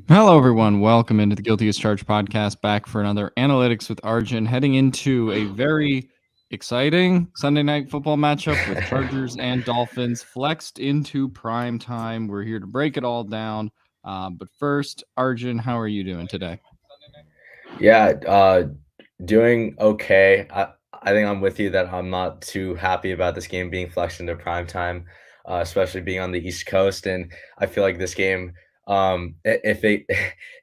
Hello, everyone. Welcome into the Guilty as Charged podcast, back for another Analytics with Arjun, heading into a very exciting Sunday night football matchup with Chargers and Dolphins flexed into prime time. We're here to break it all down. But first, Arjun, how are you doing today? Yeah, doing okay. I think I'm with you that I'm not too happy about this game being flexed into prime time, especially being on the East Coast. And I feel like this game, if it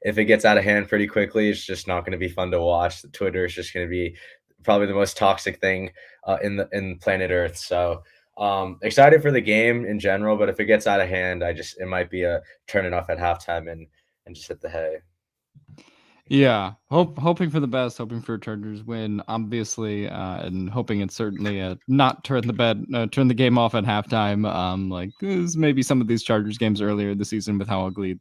if it gets out of hand pretty quickly, it's just not going to be fun to watch. Twitter is just going to be probably the most toxic thing in planet Earth. So excited for the game in general, but if it gets out of hand, it might be a turn it off at halftime and just hit the hay. Yeah, hoping for the best, hoping for a Chargers win, obviously, and hoping it's certainly not turn the game off at halftime. Like maybe some of these Chargers games earlier this season with how ugly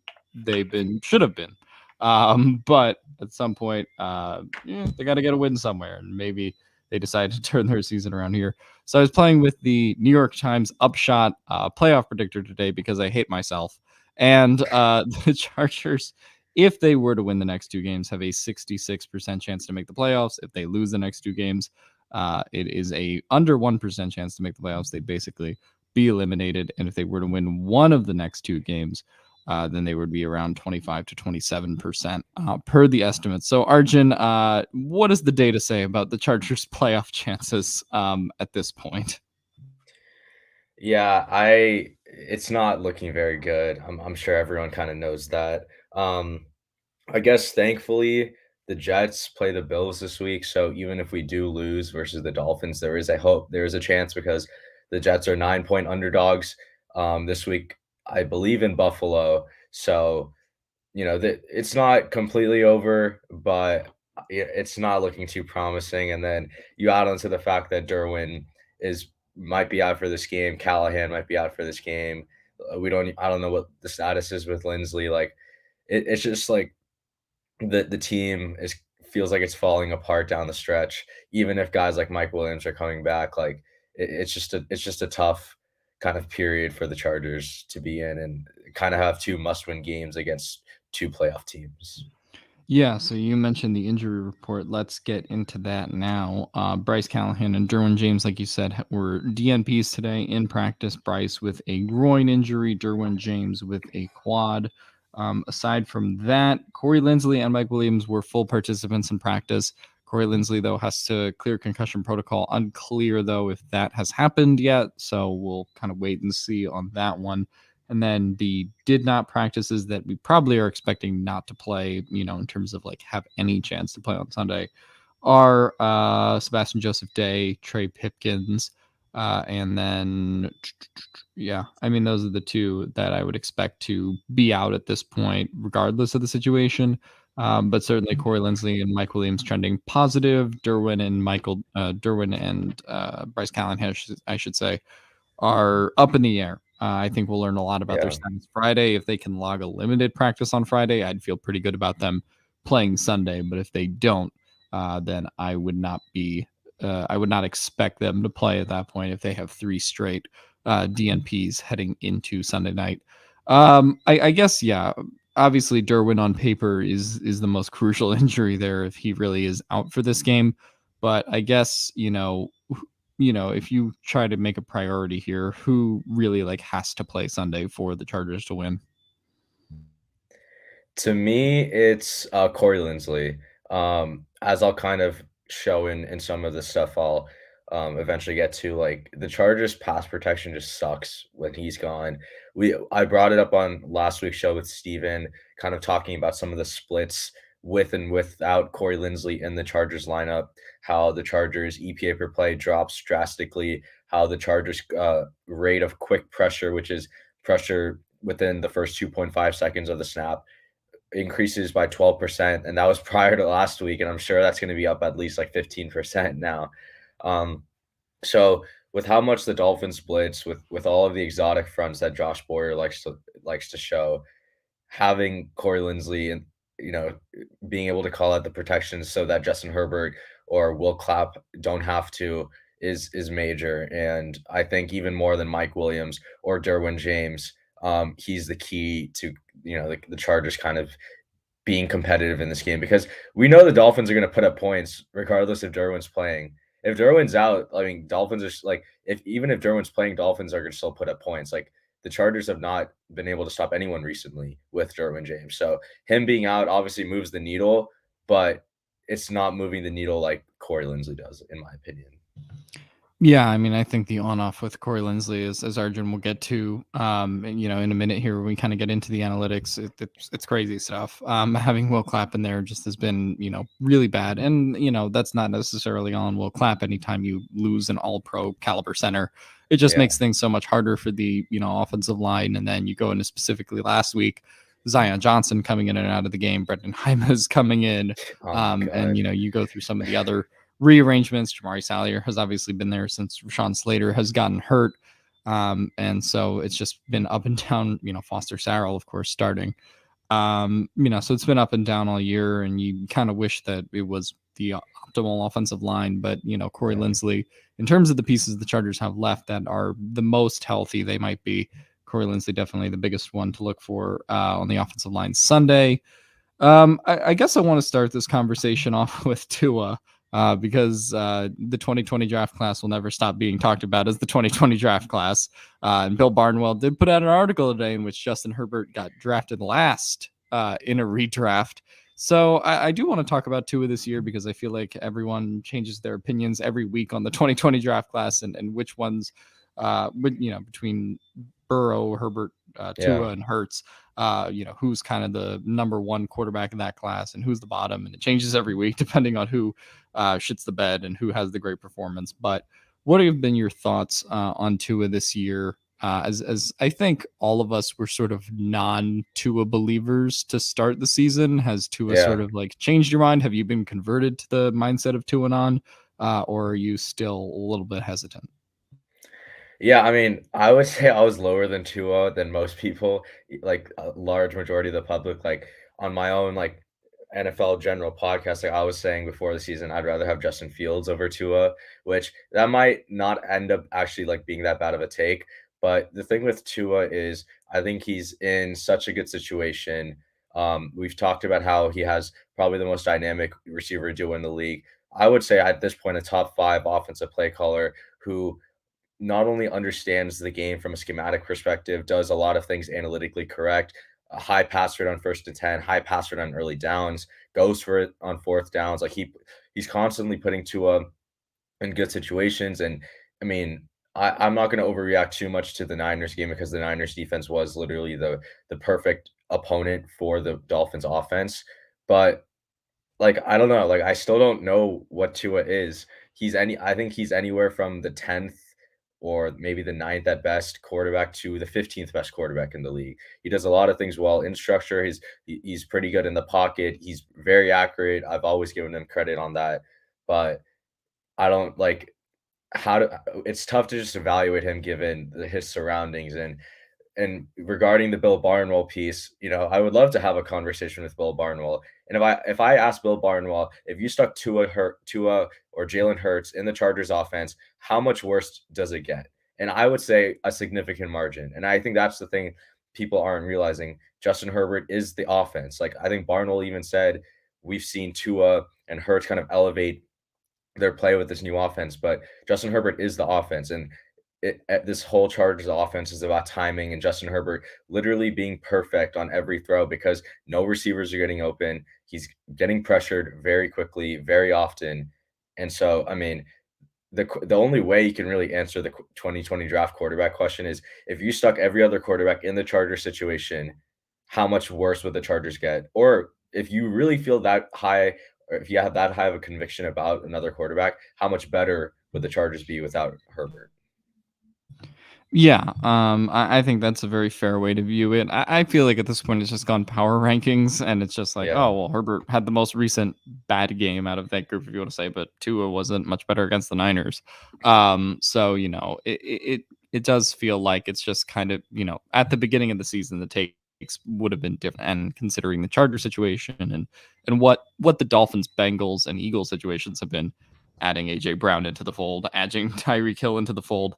should have been. But at some point, they got to get a win somewhere, and maybe they decide to turn their season around here. So I was playing with the New York Times Upshot playoff predictor today because I hate myself, and the Chargers, if they were to win the next two games, have a 66% chance to make the playoffs. If they lose the next two games, it is a under 1% chance to make the playoffs. They'd basically be eliminated. And if they were to win one of the next two games, then they would be around 25 to 27% per the estimates. So, Arjun, what does the data say about the Chargers' playoff chances at this point? Yeah, it's not looking very good. I'm sure everyone kind of knows that. I guess thankfully the Jets play the Bills this week, so even if we do lose versus the Dolphins, there is a hope, there is a chance because the Jets are 9-point underdogs this week, I believe in Buffalo. So, it's not completely over, but it's not looking too promising. And then you add on to the fact that Derwin is might be out for this game. Callahan might be out for this game. I don't know what the status is with Lindsley. Like it's just like the team feels like it's falling apart down the stretch. Even if guys like Mike Williams are coming back, like it's just a tough kind of period for the Chargers to be in and kind of have two must-win games against two playoff teams. Yeah, so you mentioned the injury report. Let's get into that now. Bryce Callahan and Derwin James, like you said, were DNPs today in practice. Bryce with a groin injury, Derwin James with a quad. Aside from that, Corey Lindsley and Mike Williams were full participants in practice. Corey Lindsley, though, has to clear concussion protocol. Unclear, though, if that has happened yet. So we'll kind of wait and see on that one. And then the did not practices that we probably are expecting not to play, in terms of like have any chance to play on Sunday are Sebastian Joseph Day, Trey Pipkins, and then, those are the two that I would expect to be out at this point, regardless of the situation. But certainly Corey Lindsley and Mike Williams trending positive. Derwin and Bryce Callahan, I should say, are up in the air. I think we'll learn a lot about their stats Friday. If they can log a limited practice on Friday, I'd feel pretty good about them playing Sunday. But if they don't, then I would not expect them to play at that point if they have three straight DNPs heading into Sunday night. I guess, obviously Derwin on paper is the most crucial injury there if he really is out for this game. But I guess, if you try to make a priority here, who really like has to play Sunday for the Chargers to win? To me, it's, Corey Lindsley. As I'll kind of show in some of the stuff I'll, eventually get to, like, the Chargers' pass protection just sucks when he's gone. I brought it up on last week's show with Steven, kind of talking about some of the splits with and without Corey Lindsley in the Chargers lineup, how the Chargers' EPA per play drops drastically, how the Chargers', rate of quick pressure, which is pressure within the first 2.5 seconds of the snap, increases by 12%, and that was prior to last week, and I'm sure that's going to be up at least like 15% now. Um, so with how much the Dolphins blitz, with all of the exotic fronts that Josh Boyer likes to show, having Corey Lindsley and being able to call out the protections so that Justin Herbert or Will Clapp don't have to is major. And I think even more than Mike Williams or Derwin James, he's the key to the Chargers kind of being competitive in this game, because we know the Dolphins are going to put up points regardless if Derwin's playing. If Derwin's out, I mean, Dolphins are like, if Derwin's playing, Dolphins are going to still put up points. Like, the Chargers have not been able to stop anyone recently with Derwin James. So him being out obviously moves the needle, but it's not moving the needle like Corey Lindsley does, in my opinion. Yeah, I mean, I think the on-off with Corey Lindsley, as Arjun will get to, in a minute here, when we kind of get into the analytics, it's crazy stuff. Having Will Clapp in there just has been, really bad, and that's not necessarily on Will Clapp. Anytime you lose an All-Pro caliber center, it just Yeah. makes things so much harder for the offensive line. And then you go into specifically last week, Zion Johnson coming in and out of the game, Brendan Hymas coming in, Oh my and God. you go through some of the other rearrangements. Jamari Salyer has obviously been there since Rashawn Slater has gotten hurt. And so it's just been up and down, Foster Sarrell, of course, starting. So it's been up and down all year, and you kind of wish that it was the optimal offensive line. But, Corey Yeah. Lindsley, in terms of the pieces the Chargers have left that are the most healthy, they might be. Corey Lindsley, definitely the biggest one to look for on the offensive line Sunday. I guess I want to start this conversation off with Tua, because the 2020 draft class will never stop being talked about as the 2020 draft class. And Bill Barnwell did put out an article today in which Justin Herbert got drafted last in a redraft. So I do want to talk about Tua this year, because I feel like everyone changes their opinions every week on the 2020 draft class, and which ones, between Burrow, Herbert, Yeah. Tua, and Hurts, who's kind of the number one quarterback in that class and who's the bottom. And it changes every week depending on who shits the bed and who has the great performance. But what have been your thoughts on Tua this year? As I think all of us were sort of non-Tua believers to start the season, has Tua sort Yeah. of like changed your mind? Have you been converted to the mindset of Tua on, or are you still a little bit hesitant? Yeah, I mean, I would say I was lower than Tua than most people, like a large majority of the public. Like, on my own, like, NFL general podcast, like I was saying before the season, I'd rather have Justin Fields over Tua, which that might not end up actually like being that bad of a take. But the thing with Tua is, I think he's in such a good situation. We've talked about how he has probably the most dynamic receiver duo in the league. I would say at this point a top five offensive play caller who not only understands the game from a schematic perspective, does a lot of things analytically correct, a high pass rate on 1st and 10, high pass rate on early downs, goes for it on 4th downs. Like, he's constantly putting Tua in good situations. And I mean, I'm not going to overreact too much to the Niners game, because the Niners defense was literally the perfect opponent for the Dolphins offense. But like, I don't know, like, I still don't know what Tua is. I think he's anywhere from the 10th or maybe the ninth at best quarterback to the 15th best quarterback in the league. He does a lot of things well in structure. He's pretty good in the pocket. He's very accurate. I've always given him credit on that. But I don't like how to it's tough to just evaluate him given his surroundings. And regarding the Bill Barnwell piece, I would love to have a conversation with Bill Barnwell. And if I ask Bill Barnwell, if you stuck Tua or Jalen Hurts in the Chargers offense, how much worse does it get? And I would say a significant margin. And I think that's the thing people aren't realizing. Justin Herbert is the offense. Like, I think Barnwell even said we've seen Tua and Hurts kind of elevate their play with this new offense, but Justin Herbert is the offense, and this whole Chargers offense is about timing and Justin Herbert literally being perfect on every throw because no receivers are getting open. He's getting pressured very quickly, very often, and so I mean, the only way you can really answer the 2020 draft quarterback question is if you stuck every other quarterback in the Charger situation, how much worse would the Chargers get? Or if you really feel that high, or if you have that high of a conviction about another quarterback, how much better would the Chargers be without Herbert? Yeah, I think that's a very fair way to view it. I feel like at this point it's just gone power rankings, and it's just like, Yeah, oh well, Herbert had the most recent bad game out of that group, if you want to say, but Tua wasn't much better against the Niners. So it does feel like it's just kind of at the beginning of the season the takes would have been different, and considering the Charger situation and what the Dolphins, Bengals, and Eagles situations have been, adding AJ Brown into the fold, adding Tyreek Hill into the fold,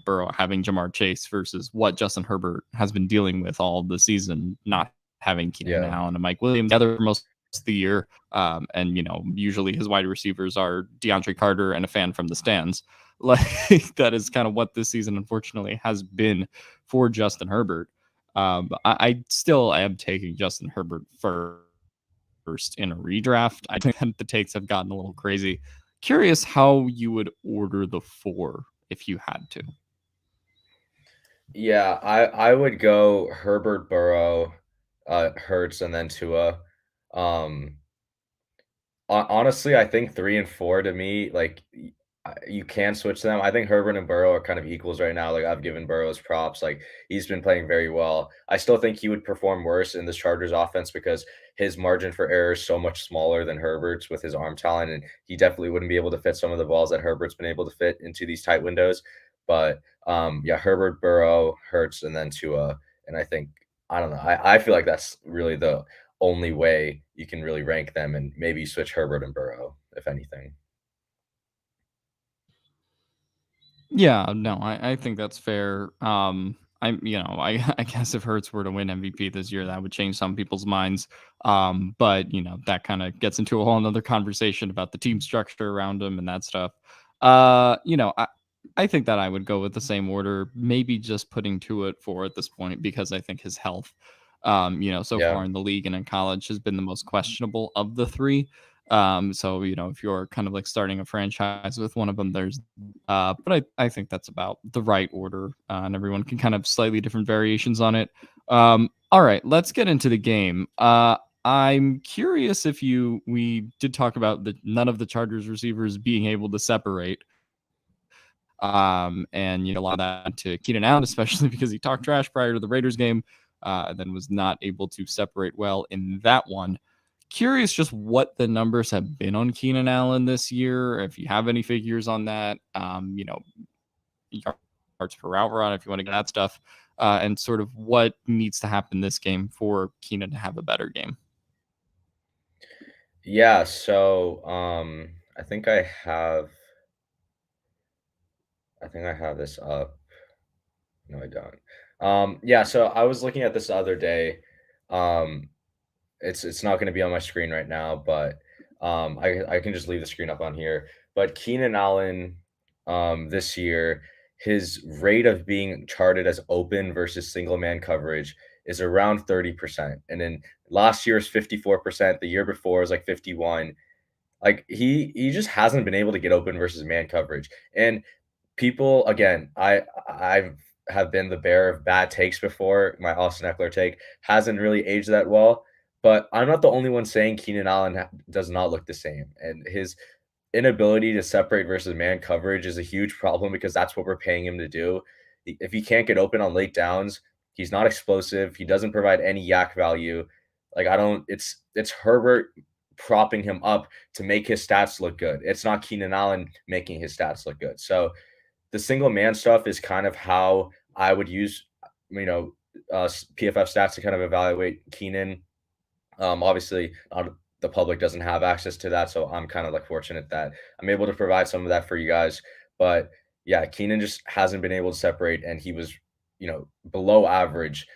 Burrow having Jamar Chase versus what Justin Herbert has been dealing with all of the season, not having Keenan yeah, Allen and Mike Williams together for most of the year. And usually his wide receivers are DeAndre Carter and a fan from the stands. Like that is kind of what this season, unfortunately, has been for Justin Herbert. I still am taking Justin Herbert first in a redraft. I think that the takes have gotten a little crazy. Curious how you would order the four if you had to. yeah. I would go Herbert, Burrow, Hurts, and then Tua. Um, Honestly, I think 3 and 4 to me, like, you can switch them. I think Herbert and Burrow are kind of equals right now, like, I've given Burrow props, like, he's been playing very well. I still think he would perform worse in this Chargers offense because his margin for error is so much smaller than Herbert's with his arm talent, and he definitely wouldn't be able to fit some of the balls that Herbert's been able to fit into these tight windows. But, yeah, Herbert, Burrow, Hurts, and then Tua, and I think I don't know, I feel like that's really the only way you can really rank them and maybe switch Herbert and Burrow, if anything. Yeah, no, I think that's fair. I guess if Hertz were to win MVP this year, that would change some people's minds. But that kind of gets into a whole another conversation about the team structure around him and that stuff. I think that I would go with the same order, maybe just putting to it for at this point because I think his health, so Yeah. far in the league and in college has been the most questionable of the three. So if you're kind of like starting a franchise with one of them, there's but I think that's about the right order, and everyone can kind of slightly different variations on it. All right, let's get into the game. I'm curious if we did talk about the none of the Chargers receivers being able to separate. And a lot of that to Keenan Allen, especially because he talked trash prior to the Raiders game, and then was not able to separate well in that one. Curious just what the numbers have been on Keenan Allen this year. If you have any figures on that, yards per route run, if you want to get that stuff, and sort of what needs to happen this game for Keenan to have a better game. Yeah, so, I think I have this up. No, I don't. Yeah, so I was looking at this the other day. Um, it's not gonna be on my screen right now, but, I can just leave the screen up on here. But Keenan Allen, this year, his rate of being charted as open versus single man coverage is around 30%, and then last year's 54%, the year before was, like, 51. Like, he just hasn't been able to get open versus man coverage, and people again, have been the bearer of bad takes before. My Austin Eckler take hasn't really aged that well, but I'm not the only one saying Keenan Allen does not look the same, and his inability to separate versus man coverage is a huge problem because that's what we're paying him to do. If he can't get open on late downs, he's not explosive. He doesn't provide any yak value. Like I don't. It's Herbert propping him up to make his stats look good. It's not Keenan Allen making his stats look good. So the single man stuff is kind of how I would use, you know, PFF stats to kind of evaluate Keenan. Obviously, the public doesn't have access to that, so I'm kind of like fortunate that I'm able to provide some of that for you guys. But yeah, Keenan just hasn't been able to separate, and he was, below average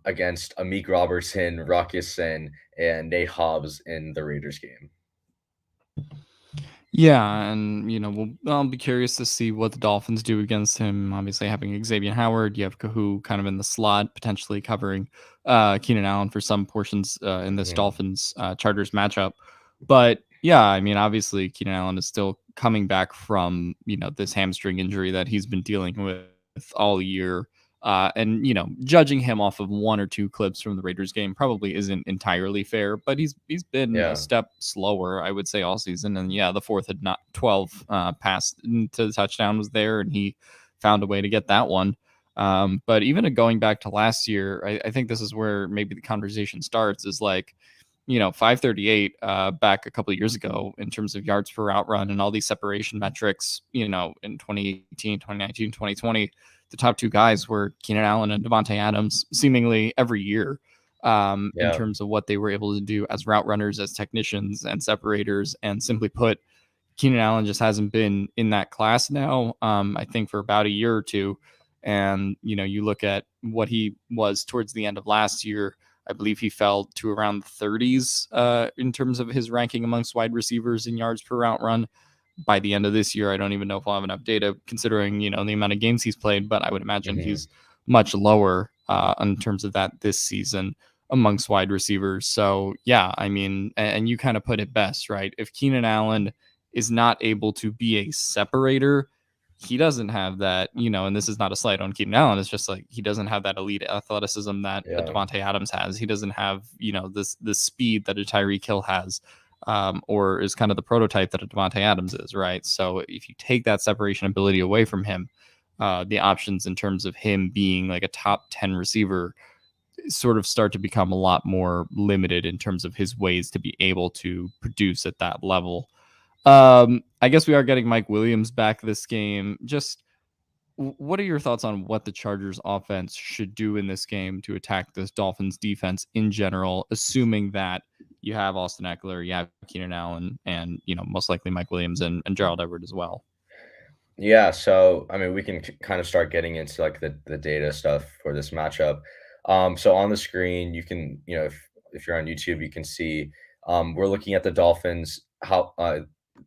against Amik Robertson, Ruckus, and Nate Hobbs in the Raiders game. Yeah, and I'll be curious to see what the Dolphins do against him. Obviously, having Xavier Howard, you have Kahu kind of in the slot, potentially covering Keenan Allen for some portions in this Mhm. Dolphins Chargers matchup. But yeah, I mean, obviously, Keenan Allen is still coming back from this hamstring injury that he's been dealing with all year. And judging him off of one or two clips from the Raiders game probably isn't entirely fair, but he's been a Yeah, step slower, I would say, all season. And yeah, the fourth had not 12 pass to the touchdown was there, and he found a way to get that one. But even going back to last year, I think this is where maybe the conversation starts. Is like 538 back a couple of years ago in terms of yards per route run and all these separation metrics, in 2018, 2019, 2020, the top two guys were Keenan Allen and Devontae Adams seemingly every year in yeah, terms of what they were able to do as route runners, as technicians, and separators. And simply put, Keenan Allen just hasn't been in that class now, I think, for about a year or two. And, you look at what he was towards the end of last year. I believe he fell to around the 30s in terms of his ranking amongst wide receivers in yards per route run. By the end of this year, I don't even know if I'll have enough data considering, the amount of games he's played, but I would imagine mhm, he's much lower in terms of that this season amongst wide receivers. So, yeah, I mean, and you kind of put it best, right? If Keenan Allen is not able to be a separator, he doesn't have that, and this is not a slight on Keenan Allen. It's just like he doesn't have that elite athleticism that a yeah, Devontae Adams has. He doesn't have, this speed that a Tyreek Hill has, or is kind of the prototype that a Devontae Adams is, right? So if you take that separation ability away from him, the options in terms of him being like a top 10 receiver sort of start to become a lot more limited in terms of his ways to be able to produce at that level. I guess we are getting Mike Williams back this game. Just what are your thoughts on what the Chargers offense should do in this game to attack this Dolphins defense in general, assuming that you have Austin Eckler, you have Keenan Allen, and most likely Mike Williams and Gerald Everett as well. yeah. So I mean, we can kind of start getting into like the data stuff for this matchup. So on the screen, you can if you're on YouTube, you can see we're looking at the Dolphins how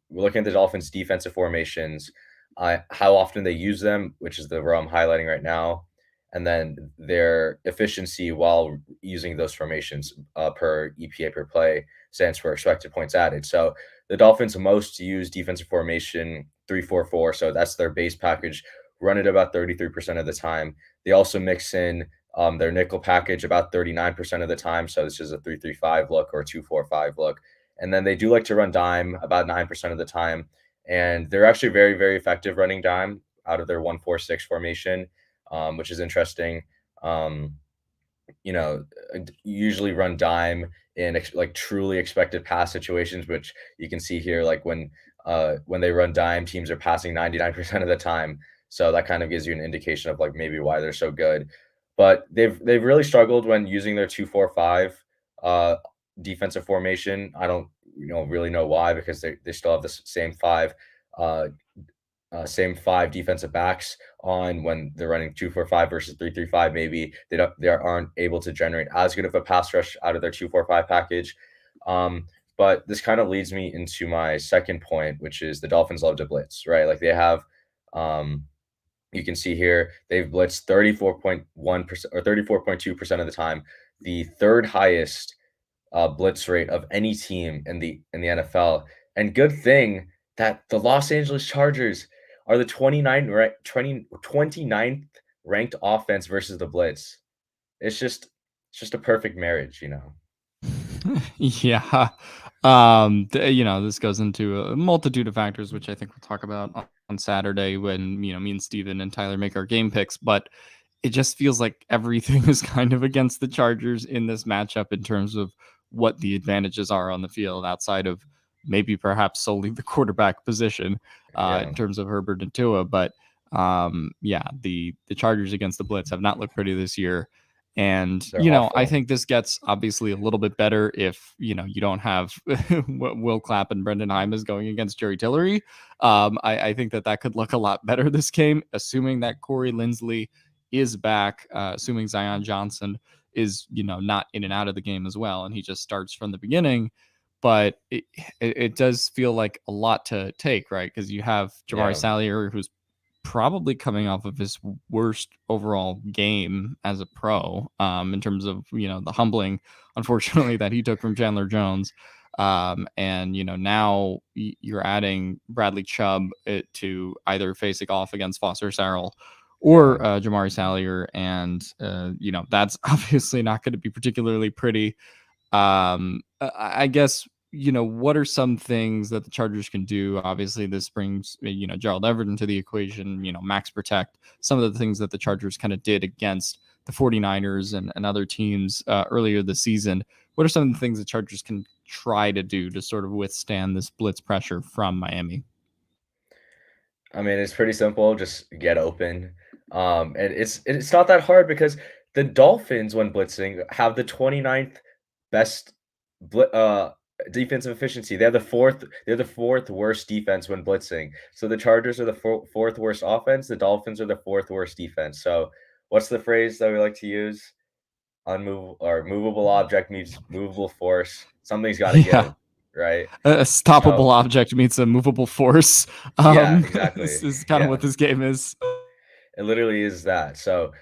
we're looking at the Dolphins defensive formations, how often they use them, which is the row I'm highlighting right now, and then their efficiency while using those formations per EPA per play, stands for expected points added. So the Dolphins most use defensive formation 3-4-4, so that's their base package. Run it about 33% of the time. They also mix in their nickel package about 39% of the time. So this is a 3-3-5 look or 2-4-5 look. And then they do like to run dime about 9% of the time. And they're actually very, very effective running dime out of their 1-4-6 formation, which is interesting. Um, usually run dime in like truly expected pass situations, which you can see here, like when they run dime, teams are passing 99% of the time. So that kind of gives you an indication of like maybe why they're so good. But they've really struggled when using their 2-4-5 defensive formation. I don't really know why, because they still have the uh, same five defensive backs on when they're running 2-4-5 versus 3-3-5. Maybe they aren't able to generate as good of a pass rush out of their 2-4-5 package. But this kind of leads me into my second point, which is the Dolphins love to blitz, right? Like they have, you can see here, they've blitzed 34.1% or 34.2% of the time, the third highest blitz rate of any team in the NFL. And good thing that the Los Angeles Chargers are the 29th ranked offense versus the blitz. It's just a perfect marriage. Yeah. This goes into a multitude of factors, which I think we'll talk about on Saturday when, me and Steven and Tyler make our game picks. But it just feels like everything is kind of against the Chargers in this matchup in terms of what the advantages are on the field outside of maybe perhaps solely the quarterback position Yeah, in terms of Herbert and Tua. But yeah, the Chargers against the blitz have not looked pretty this year. And, they're I awful. think this gets obviously a little bit better if, you don't have Will Clapp and Brendan Hymas going against Jerry Tillery. I think that could look a lot better this game, assuming that Corey Lindsley is back, assuming Zion Johnson is, not in and out of the game as well, and he just starts from the beginning. but it does feel like a lot to take, right? Because you have Jamari Yeah. Salyer, who's probably coming off of his worst overall game as a pro, in terms of the humbling, unfortunately, that he took from Chandler Jones. And now you're adding Bradley Chubb to either facing off against Foster Sarrell or Yeah. Jamari Salyer, and that's obviously not going to be particularly pretty. I guess what are some things that the Chargers can do? Obviously, this brings Gerald Everett into the equation. Max protect, some of the things that the Chargers kind of did against the 49ers and other teams earlier this season. What are some of the things the Chargers can try to do to sort of withstand this blitz pressure from Miami? I mean, it's pretty simple, just get open. And it's not that hard because the Dolphins, when blitzing, have the 29th best bli defensive efficiency. They're the 4th worst defense when blitzing. So the Chargers are the 4th worst offense, the Dolphins are the 4th worst defense. So what's the phrase that we like to use? Unmovable or movable object meets movable force. Something's gotta Yeah, give, right? a stoppable So object meets a movable force. yeah, exactly. Is kind of what Yeah. this game is. It literally is that. So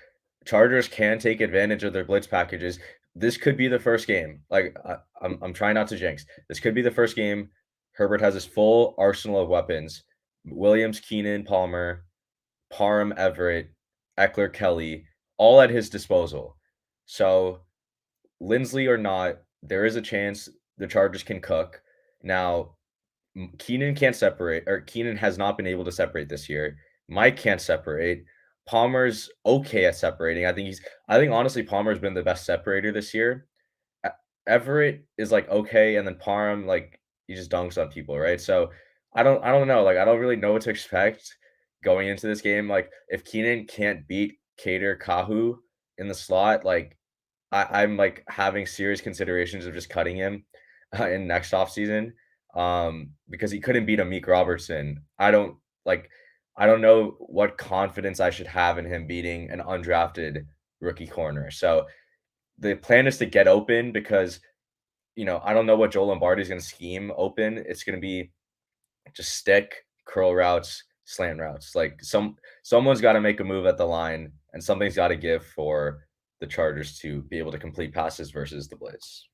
Chargers can take advantage of their blitz packages. This could be the first game. Like I'm trying not to jinx. This could be the first game. Herbert has his full arsenal of weapons. Williams, Keenan, Palmer, Parham, Everett, Eckler, Kelly, all at his disposal. So Lindsley or not, there is a chance the Chargers can cook. Now, Keenan can't separate, or Keenan has not been able to separate this year. Mike can't separate. Palmer's okay at separating. I think honestly Palmer's been the best separator this year. E- Everett is like okay, and then Parham like he just dunks on people, right? So I don't know. Like I don't really know what to expect going into this game. Like if Keenan can't beat Cater Kahu in the slot, like I'm like having serious considerations of just cutting him in next offseason because he couldn't beat Amik Robertson. Like I don't know what confidence I should have in him beating an undrafted rookie corner. So the plan is to get open because I don't know what Joe Lombardi is going to scheme open. It's going to be just stick, curl routes, slant routes. Like someone's got to make a move at the line, and something's got to give for the Chargers to be able to complete passes versus the blitz.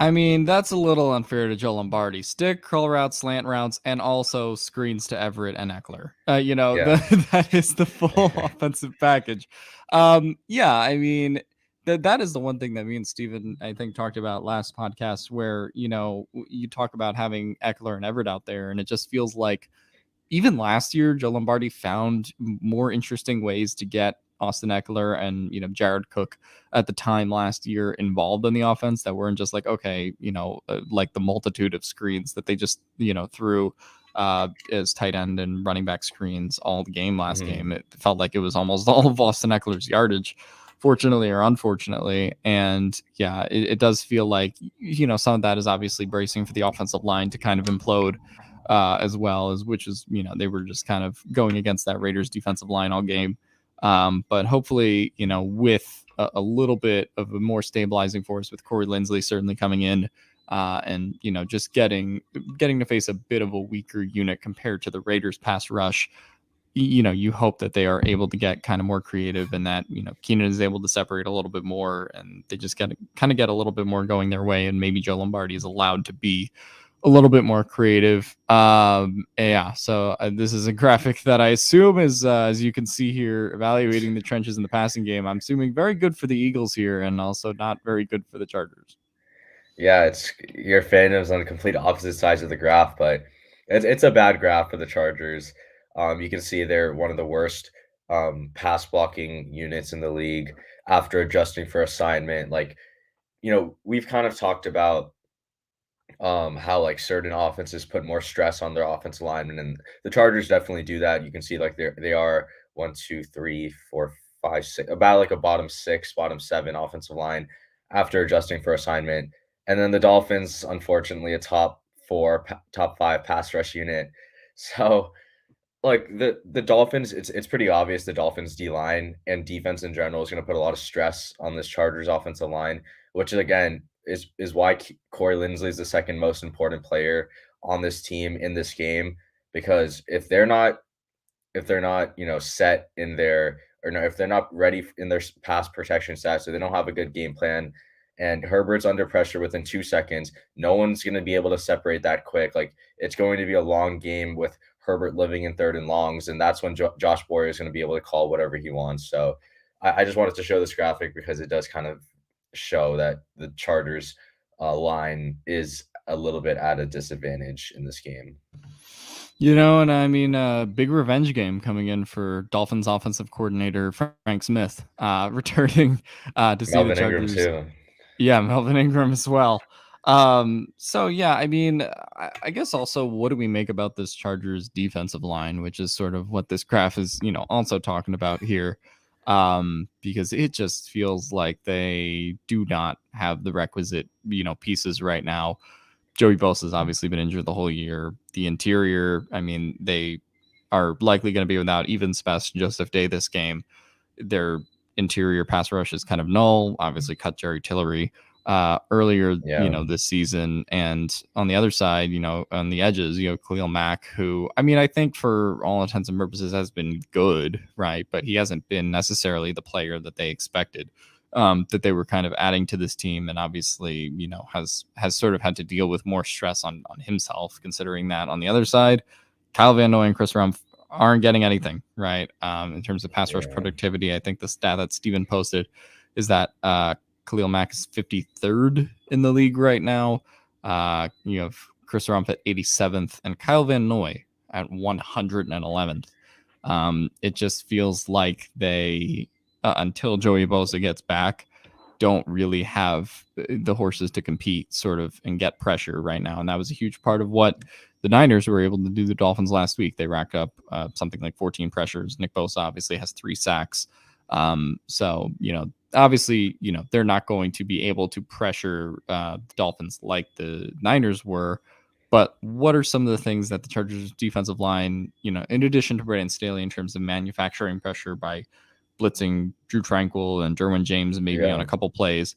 I mean, that's a little unfair to Joe Lombardi. Stick, curl routes, slant routes, and also screens to Everett and Eckler. Yeah. That is the full offensive package. Yeah, I mean, that is the one thing that me and Steven, I think, talked about last podcast where, you talk about having Eckler and Everett out there, and it just feels like even last year, Joe Lombardi found more interesting ways to get Austin Eckler and Jared Cook at the time last year involved in the offense that weren't just like okay, like the multitude of screens that they just threw as tight end and running back screens all the game last Mhm. game. It felt like it was almost all of Austin Eckler's yardage, fortunately or unfortunately. And yeah, it does feel like some of that is obviously bracing for the offensive line to kind of implode as well as which is they were just kind of going against that Raiders defensive line all game. But hopefully with a little bit of a more stabilizing force with Corey Lindsley certainly coming in, and just getting to face a bit of a weaker unit compared to the Raiders pass rush. You hope that they are able to get kind of more creative and that Keenan is able to separate a little bit more and they just get a little bit more going their way, and maybe Joe Lombardi is allowed to be a little bit more creative. Yeah. So this is a graphic that I assume is, as you can see here, evaluating the trenches in the passing game. I'm assuming very good for the Eagles here, and also not very good for the Chargers. Yeah, it's your fandoms on complete opposite sides of the graph, but it's a bad graph for the Chargers. You can see they're one of the worst pass blocking units in the league after adjusting for assignment. Like, we've kind of talked about how like certain offenses put more stress on their offensive linemen, and the Chargers definitely do that. You can see like they are 1, 2, 3, 4, 5, 6, about like a bottom six, bottom seven offensive line after adjusting for assignment. And then the Dolphins, unfortunately, a top five pass rush unit. So like the Dolphins, it's pretty obvious the Dolphins D line and defense in general is going to put a lot of stress on this Chargers offensive line, which again is why Corey Lindsley is the second most important player on this team in this game, because if they're not, set in their, or no, if they're not ready in their pass protection stats, so they don't have a good game plan, and Herbert's under pressure within 2 seconds, no one's going to be able to separate that quick. Like, it's going to be a long game with Herbert living in third and longs, and that's when Josh Boyer is going to be able to call whatever he wants. So I just wanted to show this graphic because it does kind of show that the Chargers line is a little bit at a disadvantage in this game. And I mean, big revenge game coming in for Dolphins offensive coordinator Frank Smith, returning to see the Melvin Ingram Chargers. too. Yeah, Melvin Ingram as well. So yeah, I mean, I guess also, what do we make about this Chargers defensive line, which is sort of what this graph is, also talking about here, because it just feels like they do not have the requisite, pieces right now. Joey Bosa has obviously been injured the whole year. The interior, I mean, they are likely going to be without even Spence Joseph Day this game. Their interior pass rush is kind of null. Obviously, cut Jerry Tillery earlier, this season. And on the other side, on the edges, Khalil Mack, who, I mean, I think for all intents and purposes has been good, right? But he hasn't been necessarily the player that they expected. That they were kind of adding to this team, and obviously, has sort of had to deal with more stress on himself, considering that on the other side, Kyle Van Noy and Chris Rumph aren't getting anything, right? In terms of pass rush productivity, I think the stat that Steven posted is that Khalil Mack is 53rd in the league right now. You have Chris Rumph at 87th and Kyle Van Noy at 111th. It just feels like they, until Joey Bosa gets back, don't really have the horses to compete sort of and get pressure right now. And that was a huge part of what the Niners were able to do the Dolphins last week. They racked up something like 14 pressures. Nick Bosa obviously has 3 sacks. So, obviously, they're not going to be able to pressure the Dolphins like the Niners were. But what are some of the things that the Chargers defensive line, in addition to Brandon Staley, in terms of manufacturing pressure by blitzing Drew Tranquill and Derwin James maybe on a couple plays,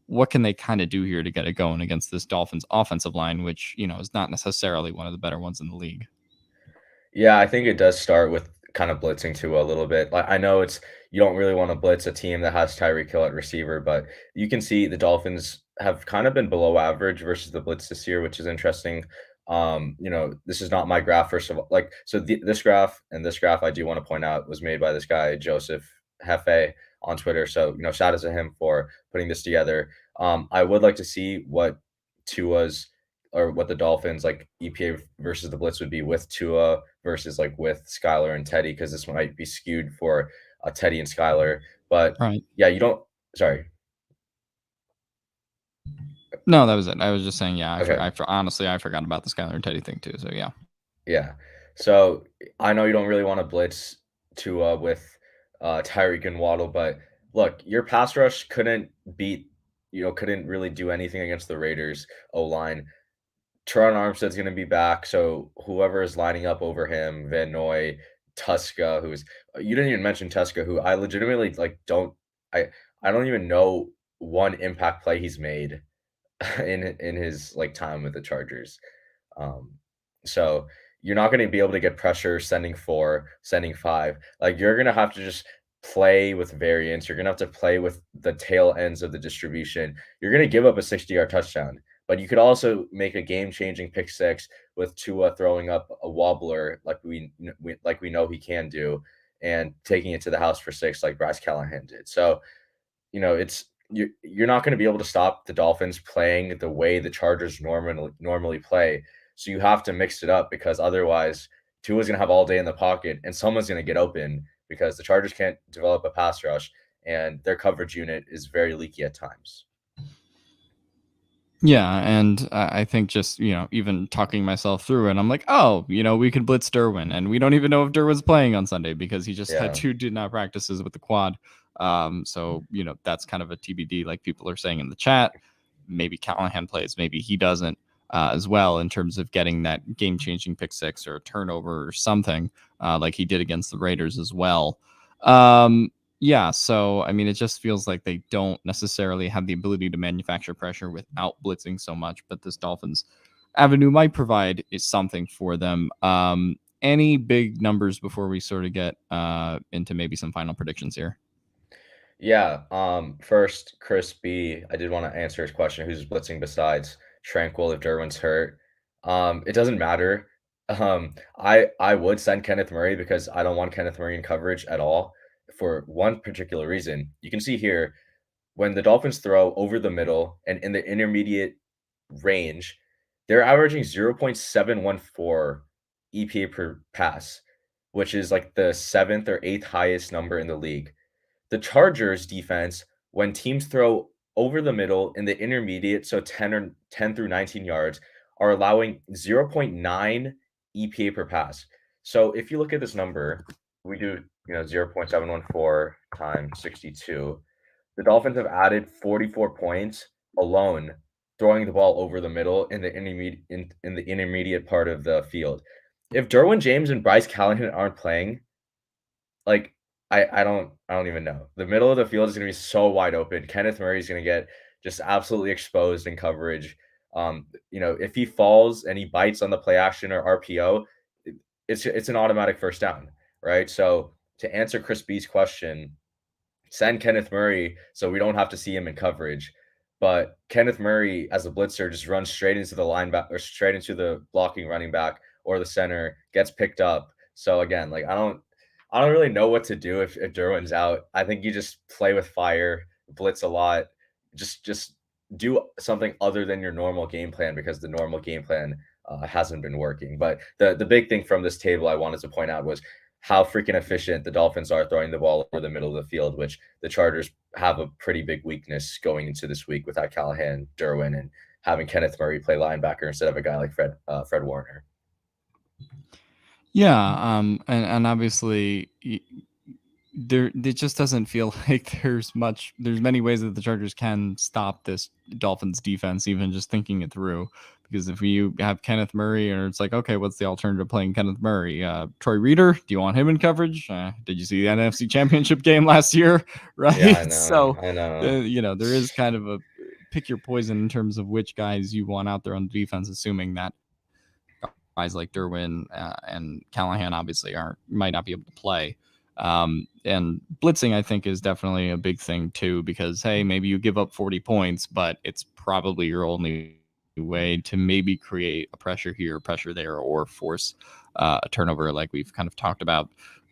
what can they kind of do here to get it going against this Dolphins offensive line, which, is not necessarily one of the better ones in the league? Yeah, I think it does start with kind of blitzing too a little bit. Like, I know you don't really want to blitz a team that has Tyreek Hill at receiver, but you can see the Dolphins have kind of been below average versus the blitz this year, which is interesting. This is not my graph, first of all. Like, so this graph and this graph, I do want to point out, was made by this guy Joseph Hefe on Twitter. So, shout out to him for putting this together. I would like to see what Tua's, or what the Dolphins like EPA versus the blitz would be with Tua versus like with Skylar and Teddy, because this might be skewed for Teddy and Skylar. But yeah, you don't. Sorry. No, that was it. I was just saying, yeah. Okay. Honestly, I forgot about the Skylar and Teddy thing too. So yeah. Yeah. So I know you don't really want to blitz Tua with Tyreek and Waddle, but look, your pass rush couldn't really do anything against the Raiders O line. Teron Armstead's going to be back, so whoever is lining up over him, Van Noy, Tuska, you didn't even mention Tuska, who I legitimately I don't even know one impact play he's made in his like time with the Chargers. So you're not going to be able to get pressure sending 4, sending 5. Like, you're going to have to just play with variance. You're going to have to play with the tail ends of the distribution. You're going to give up a 60-yard touchdown. But you could also make a game-changing pick 6 with Tua throwing up a wobbler like we know he can do, and taking it to the house for 6 like Bryce Callahan did. So, you're not going to be able to stop the Dolphins playing the way the Chargers normally play. So you have to mix it up, because otherwise Tua's going to have all day in the pocket and someone's going to get open, because the Chargers can't develop a pass rush and their coverage unit is very leaky at times. Yeah, and I think just, even talking myself through it, I'm like, oh, we could blitz Derwin, and we don't even know if Derwin's playing on Sunday because he just had 2 did not practices with the quad. So, that's kind of a TBD, like people are saying in the chat. Maybe Callahan plays, maybe he doesn't, as well, in terms of getting that game-changing pick 6 or a turnover or something, like he did against the Raiders as well. Yeah, so I mean, it just feels like they don't necessarily have the ability to manufacture pressure without blitzing so much. But this Dolphins avenue might provide is something for them. Any big numbers before we sort of get into maybe some final predictions here? Yeah. First, Chris B. I did want to answer his question. Who's blitzing besides Tranquil if Derwin's hurt? It doesn't matter. I would send Kenneth Murray because I don't want Kenneth Murray in coverage at all for one particular reason. You can see here when the Dolphins throw over the middle and in the intermediate range, they're averaging 0.714 EPA per pass, which is like the seventh or eighth highest number in the league. The Chargers defense, when teams throw over the middle in the intermediate, so 10 through 19 yards, are allowing 0.9 EPA per pass. So if you look at this number, we do 0.714 times 62. The Dolphins have added 44 points alone throwing the ball over the middle in the intermediate part of the field. If Derwin James and Bryce Callahan aren't playing, like I don't even know. The middle of the field is gonna be so wide open. Kenneth Murray is gonna get just absolutely exposed in coverage. If he falls and he bites on the play action or RPO, it's an automatic first down, right? So to answer Chris B's question, send Kenneth Murray so we don't have to see him in coverage. But Kenneth Murray as a blitzer just runs straight into the linebacker or straight into the blocking running back or the center, gets picked up. So again, like I don't really know what to do if Derwin's out. I think you just play with fire, blitz a lot, just do something other than your normal game plan because the normal game plan hasn't been working. But the big thing from this table I wanted to point out was how freaking efficient the Dolphins are throwing the ball over the middle of the field, which the Chargers have a pretty big weakness going into this week without Callahan, Derwin, and having Kenneth Murray play linebacker instead of a guy like Fred Warner. Yeah, and obviously there it just doesn't feel like there's many ways that the Chargers can stop this Dolphins defense, even just thinking it through. Because if you have Kenneth Murray, or it's like, okay, what's the alternative playing Kenneth Murray? Troy Reader, do you want him in coverage? Did you see the NFC Championship game last year? Yeah, I Right. know. So, I know. there is kind of a pick your poison in terms of which guys you want out there on the defense, assuming that guys like Derwin and Callahan obviously might not be able to play. And blitzing, I think, is definitely a big thing too, because hey, maybe you give up 40 points, but it's probably your only way to maybe create a pressure here, pressure there, or force a turnover, like we've kind of talked about.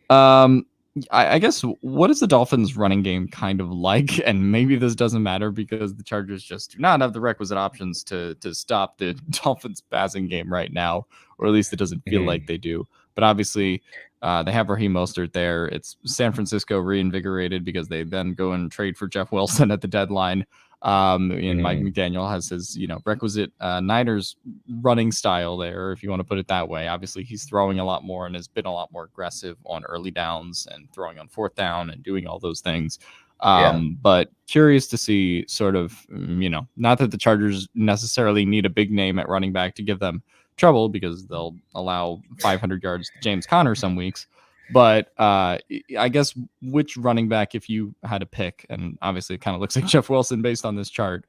Um, I guess what is the Dolphins' running game kind of like? And maybe this doesn't matter because the Chargers just do not have the requisite options to stop the Dolphins' passing game right now, or at least it doesn't feel like Mhm. they do. But obviously, they have Raheem Mostert there. It's San Francisco reinvigorated because they then go and trade for Jeff Wilson at the deadline. And Mike Mhm. McDaniel has his, requisite Niners running style there, if you want to put it that way. Obviously, he's throwing a lot more and has been a lot more aggressive on early downs and throwing on fourth down and doing all those things. Yeah. But curious to see sort of, not that the Chargers necessarily need a big name at running back to give them trouble because they'll allow 500 yards to James Conner some weeks. But I guess which running back, if you had to pick, and obviously it kind of looks like Jeff Wilson based on this chart,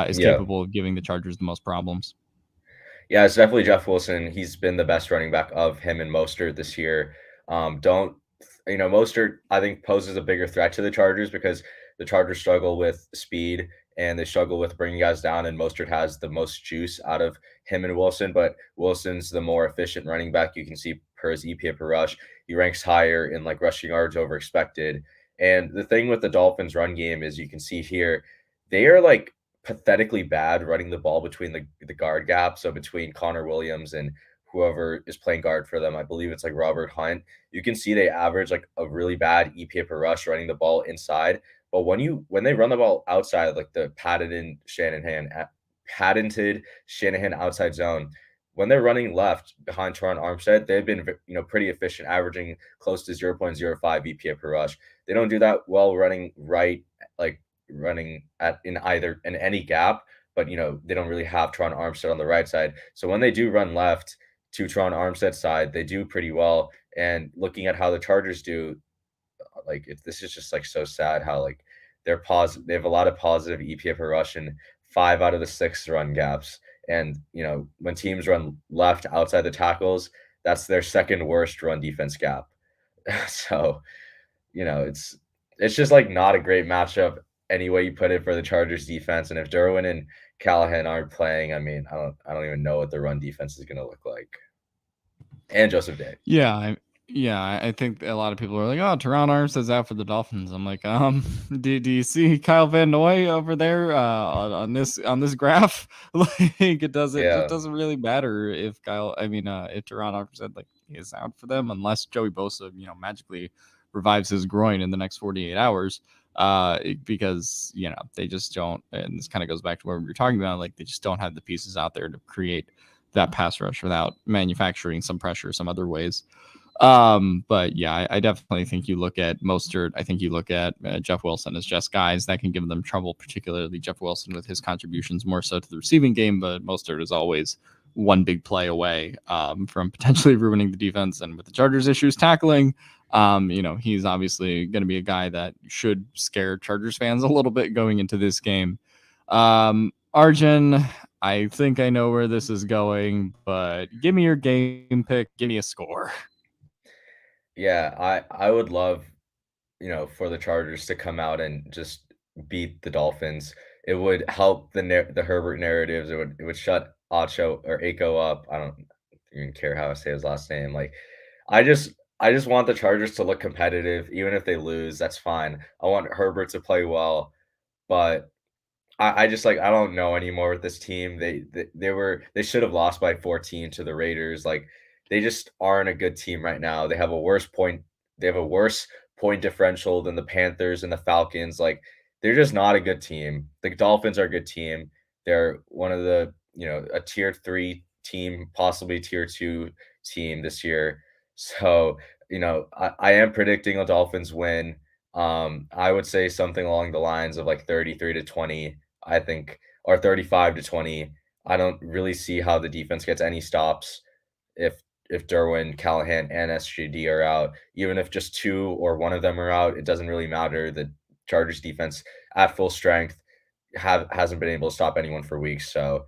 is Yeah. capable of giving the Chargers the most problems. Yeah, it's definitely Jeff Wilson. He's been the best running back of him and Mostert this year. Don't Mostert, I think, poses a bigger threat to the Chargers because the Chargers struggle with speed and they struggle with bringing guys down, and Mostert has the most juice out of him and Wilson, but Wilson's the more efficient running back. You can see per his EPA per rush, he ranks higher in like rushing yards over expected. And the thing with the Dolphins run game is you can see here, they are like pathetically bad running the ball between the guard gap. So between Connor Williams and whoever is playing guard for them, I believe it's like Robert Hunt. You can see they average like a really bad EPA per rush running the ball inside. But when they run the ball outside, like the patented Shanahan outside zone, when they're running left behind Teron Armstead, they've been pretty efficient, averaging close to 0.05 EPA per rush. They don't do that well running right, like running at in any gap, but they don't really have Teron Armstead on the right side. So when they do run left to Teron Armstead's side, they do pretty well. And looking at how the Chargers do, Like, this is just like so sad how like they have a lot of positive EPA per rush in 5 out of the 6 run gaps. And when teams run left outside the tackles, that's their second worst run defense gap. So, it's just like not a great matchup any way you put it for the Chargers defense. And if Derwin and Callahan aren't playing, I mean, I don't even know what the run defense is gonna look like. And Joseph Day. I think a lot of people are like, "Oh, Teron Armstead's out for the Dolphins." I'm like, do you see Kyle Van Noy over there on this graph? Like, it Yeah. doesn't really matter if if Teron Armstead like is out for them, unless Joey Bosa magically revives his groin in the next 48 hours. Because they just don't, and this kind of goes back to what we were talking about. Like, they just don't have the pieces out there to create that pass rush without manufacturing some pressure some other ways. But yeah, I definitely think you look at Mostert. I think you look at Jeff Wilson as just guys that can give them trouble, particularly Jeff Wilson with his contributions more so to the receiving game. But Mostert is always one big play away from potentially ruining the defense. And with the Chargers issues tackling, he's obviously going to be a guy that should scare Chargers fans a little bit going into this game. Arjun, I think I know where this is going, but give me your game pick. Give me a score. Yeah, I would love, for the Chargers to come out and just beat the Dolphins. It would help the Herbert narratives. It would shut Acho or Acho up. I don't even care how I say his last name. Like, I just want the Chargers to look competitive, even if they lose. That's fine. I want Herbert to play well, but I just like I don't know anymore with this team. They should have lost by 14 to the Raiders. Like, they just aren't a good team right now. They have a worse point differential than the Panthers and the Falcons. Like, they're just not a good team. The Dolphins are a good team. They're one of the, a tier 3 team, possibly tier 2 team this year. So, I am predicting a Dolphins win. I would say something along the lines of like 33-20. I think, or 35-20. I don't really see how the defense gets any stops if Derwin, Callahan, and SGD are out. Even if just 2 or 1 of them are out, it doesn't really matter. The Chargers defense at full strength hasn't been able to stop anyone for weeks. So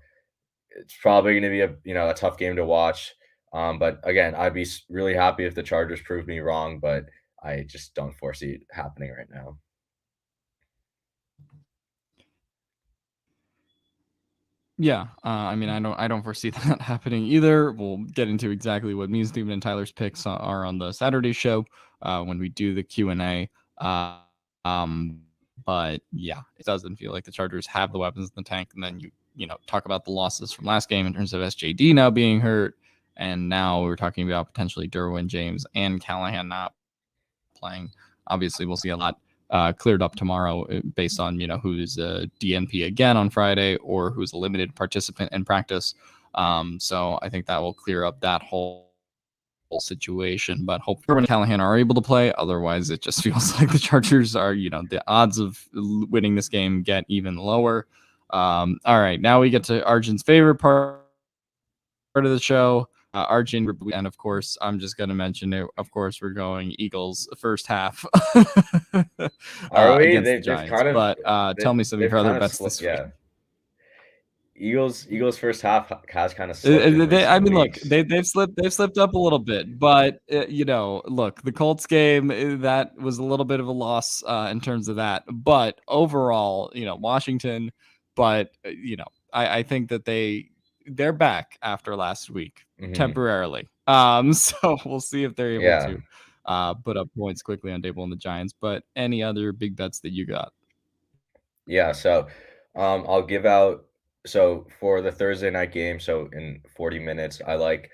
it's probably going to be a tough game to watch. But again, I'd be really happy if the Chargers prove me wrong, but I just don't foresee it happening right now. Yeah, I don't foresee that happening either. We'll get into exactly what me, and Steven, and Tyler's picks are on the Saturday show when we do the Q&A. But yeah, it doesn't feel like the Chargers have the weapons in the tank. And then you talk about the losses from last game in terms of SJD now being hurt, and now we're talking about potentially Derwin James and Callahan not playing. Obviously, we'll see a lot cleared up tomorrow based on who's a DNP again on Friday or who's a limited participant in practice. So I think that will clear up that whole situation. But hopefully Derwin and Callahan are able to play. Otherwise, it just feels like the Chargers are the odds of winning this game get even lower. All right, now we get to Arjun's favorite part of the show. Arjun, and of course, I'm just going to mention it. Of course, we're going Eagles first half Are we? against the Giants. But tell me some of your other bets this week. Yeah. Eagles first half has kind of slipped in recent weeks. They've slipped up a little bit, but look, the Colts game that was a little bit of a loss in terms of that, but overall, Washington. But I think that they're back after last week temporarily. So we'll see if they're able to put up points quickly on Dable and the Giants. But any other big bets that you got? Yeah, so I'll give out. So for the Thursday night game, so in 40 minutes, I like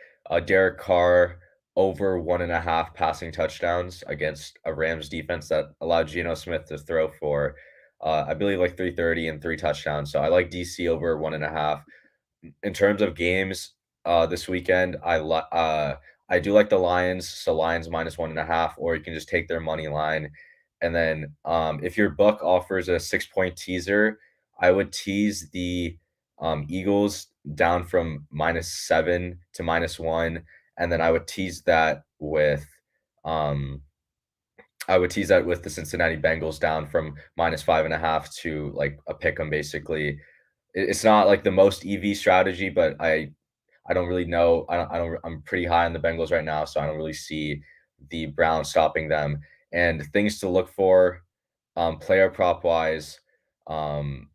Derek Carr over 1.5 passing touchdowns against a Rams defense that allowed Geno Smith to throw for, I believe, like 330 and 3 touchdowns. So I like DC over 1.5. In terms of games this weekend, I do like the Lions. So Lions minus 1.5, or you can just take their money line. And then if your book offers a 6-point teaser, I would tease the Eagles down from -7 to -1, and then I would tease that with I would tease that with the Cincinnati Bengals down from -5.5 to like a pick 'em basically. It's not like the most EV strategy, but I don't really know. I'm pretty high on the Bengals right now, so I don't really see the Browns stopping them. And things to look for, player prop wise, um,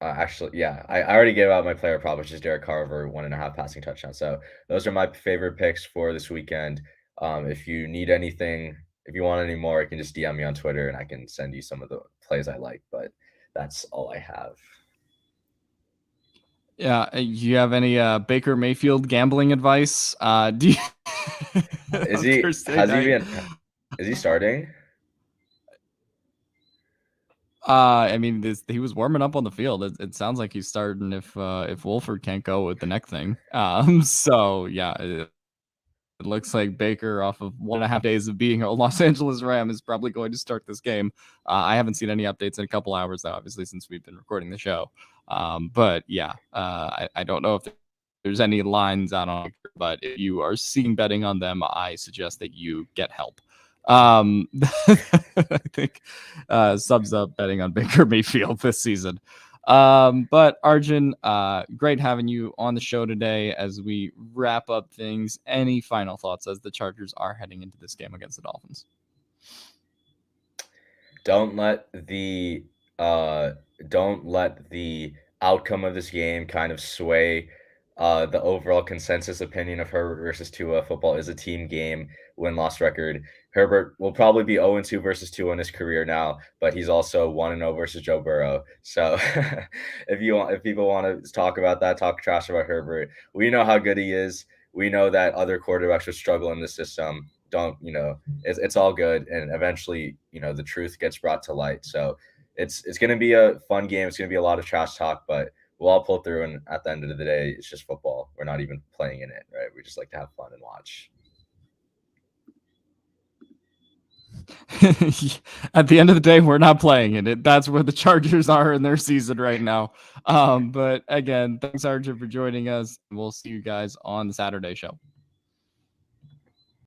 actually, yeah, I already gave out my player prop, which is Derek Carr over 1.5 passing touchdowns. So those are my favorite picks for this weekend. If you need anything, if you want any more, you can just DM me on Twitter and I can send you some of the plays I like. But that's all I have. Yeah, you have any Baker Mayfield gambling advice? Do you Is on he Thursday has he night? been is he starting? I mean, he was warming up on the field. It sounds like he's starting if Wolford can't go with the neck thing. So yeah, it looks like Baker, off of 1.5 days of being a Los Angeles Ram, is probably going to start this game. I haven't seen any updates in a couple hours, though, obviously, since we've been recording the show. But yeah, I don't know if there's any lines out on Baker, but if you are seeing betting on them, I suggest that you get help. I think sums up betting on Baker Mayfield this season. But Arjun, great having you on the show today as we wrap up things. Any final thoughts as the Chargers are heading into this game against the Dolphins? Don't let the uh, don't let the outcome of this game kind of sway the overall consensus opinion of Herbert versus Tua. Football is a team game, win-loss record. Herbert will probably be 0-2 versus Tua in his career now, but he's also 1-0 versus Joe Burrow. So if people want to talk about that, talk trash about Herbert, we know how good he is. We know that other quarterbacks would struggle in the system. Don't, it's all good, and eventually, the truth gets brought to light. So it's going to be a fun game. It's going to be a lot of trash talk, but we'll all pull through. And at the end of the day, it's just football. We're not even playing in it, right? We just like to have fun and watch. At the end of the day, we're not playing in it. That's where the Chargers are in their season right now. But again, thanks, Arjun, for joining us. We'll see you guys on the Saturday show.